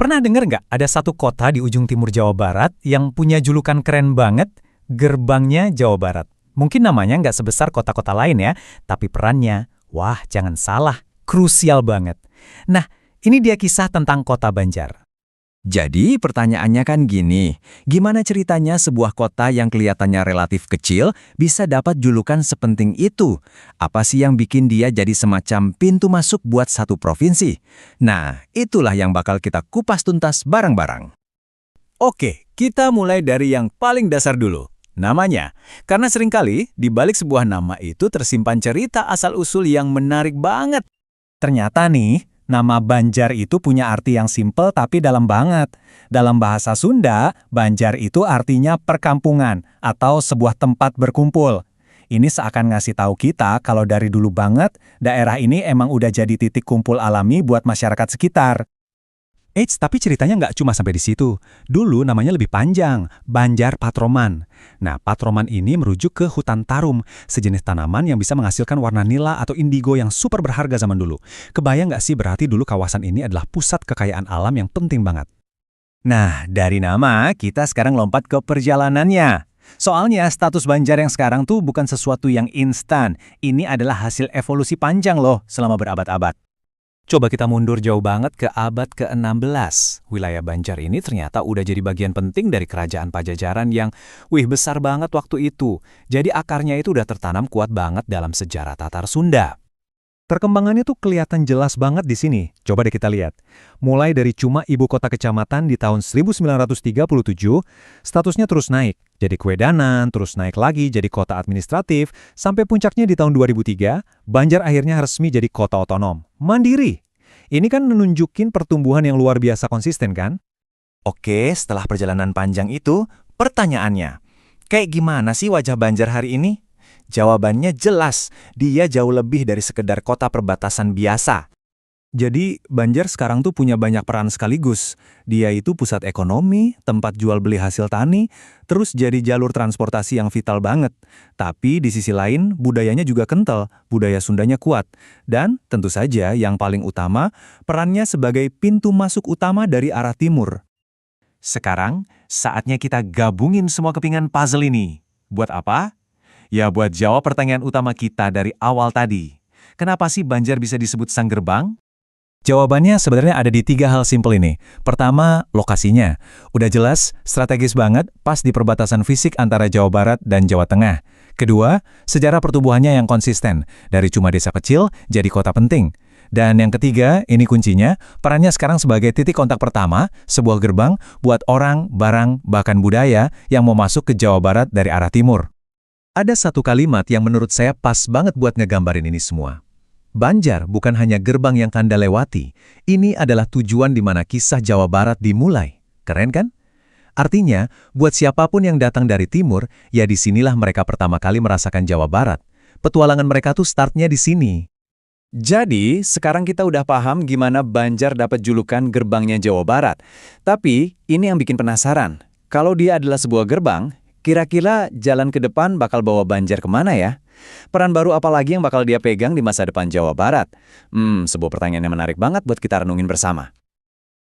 Pernah denger nggak ada satu kota di ujung timur Jawa Barat yang punya julukan keren banget, Gerbangnya Jawa Barat. Mungkin namanya nggak sebesar kota-kota lain ya, tapi perannya, wah jangan salah, krusial banget. Nah, ini dia kisah tentang kota Banjar. Jadi pertanyaannya kan gini, gimana ceritanya sebuah kota yang kelihatannya relatif kecil bisa dapat julukan sepenting itu? Apa sih yang bikin dia jadi semacam pintu masuk buat satu provinsi? Nah, itulah yang bakal kita kupas tuntas bareng-bareng. Oke, kita mulai dari yang paling dasar dulu. Namanya, karena seringkali di balik sebuah nama itu tersimpan cerita asal-usul yang menarik banget. Ternyata nih, nama Banjar itu punya arti yang simpel tapi dalam banget. Dalam bahasa Sunda, Banjar itu artinya perkampungan atau sebuah tempat berkumpul. Ini seakan ngasih tahu kita kalau dari dulu banget, daerah ini emang udah jadi titik kumpul alami buat masyarakat sekitar. Eits, tapi ceritanya nggak cuma sampai di situ. Dulu namanya lebih panjang, Banjar Patroman. Nah, Patroman ini merujuk ke hutan tarum, sejenis tanaman yang bisa menghasilkan warna nila atau indigo yang super berharga zaman dulu. Kebayang nggak sih berarti dulu kawasan ini adalah pusat kekayaan alam yang penting banget? Nah, dari nama, kita sekarang lompat ke perjalanannya. Soalnya status Banjar yang sekarang tuh bukan sesuatu yang instan. Ini adalah hasil evolusi panjang loh selama berabad-abad. Coba kita mundur jauh banget ke abad ke-16. Wilayah Banjar ini ternyata udah jadi bagian penting dari kerajaan Pajajaran yang, besar banget waktu itu. Jadi akarnya itu udah tertanam kuat banget dalam sejarah Tatar Sunda. Perkembangannya tuh kelihatan jelas banget di sini. Coba deh kita lihat. Mulai dari cuma ibu kota kecamatan di tahun 1937, statusnya terus naik. Jadi Kwedanan, terus naik lagi jadi kota administratif, sampai puncaknya di tahun 2003, Banjar akhirnya resmi jadi kota otonom. Mandiri. Ini kan menunjukin pertumbuhan yang luar biasa konsisten kan? Oke, setelah perjalanan panjang itu, pertanyaannya, kayak gimana sih wajah Banjar hari ini? Jawabannya jelas, dia jauh lebih dari sekedar kota perbatasan biasa. Jadi, Banjar sekarang tuh punya banyak peran sekaligus. Dia itu pusat ekonomi, tempat jual beli hasil tani, terus jadi jalur transportasi yang vital banget. Tapi di sisi lain, budayanya juga kental, budaya Sundanya kuat. Dan tentu saja yang paling utama, perannya sebagai pintu masuk utama dari arah timur. Sekarang, saatnya kita gabungin semua kepingan puzzle ini. Buat apa? Ya buat jawab pertanyaan utama kita dari awal tadi. Kenapa sih Banjar bisa disebut Sang Gerbang? Jawabannya sebenarnya ada di 3 hal simpel ini. Pertama, lokasinya. Udah jelas, strategis banget, pas di perbatasan fisik antara Jawa Barat dan Jawa Tengah. Kedua, sejarah pertumbuhannya yang konsisten. Dari cuma desa kecil, jadi kota penting. Dan yang ketiga, ini kuncinya, perannya sekarang sebagai titik kontak pertama, sebuah gerbang buat orang, barang, bahkan budaya yang mau masuk ke Jawa Barat dari arah timur. Ada satu kalimat yang menurut saya pas banget buat ngegambarin ini semua. Banjar bukan hanya gerbang yang Anda lewati, ini adalah tujuan di mana kisah Jawa Barat dimulai. Keren kan? Artinya, buat siapapun yang datang dari timur, ya disinilah mereka pertama kali merasakan Jawa Barat. Petualangan mereka tuh startnya di sini. Jadi, sekarang kita udah paham gimana Banjar dapat julukan Gerbangnya Jawa Barat. Tapi, ini yang bikin penasaran. Kalau dia adalah sebuah gerbang, kira-kira jalan ke depan bakal bawa Banjar kemana ya? Peran baru apa lagi yang bakal dia pegang di masa depan Jawa Barat? Sebuah pertanyaan yang menarik banget buat kita renungin bersama.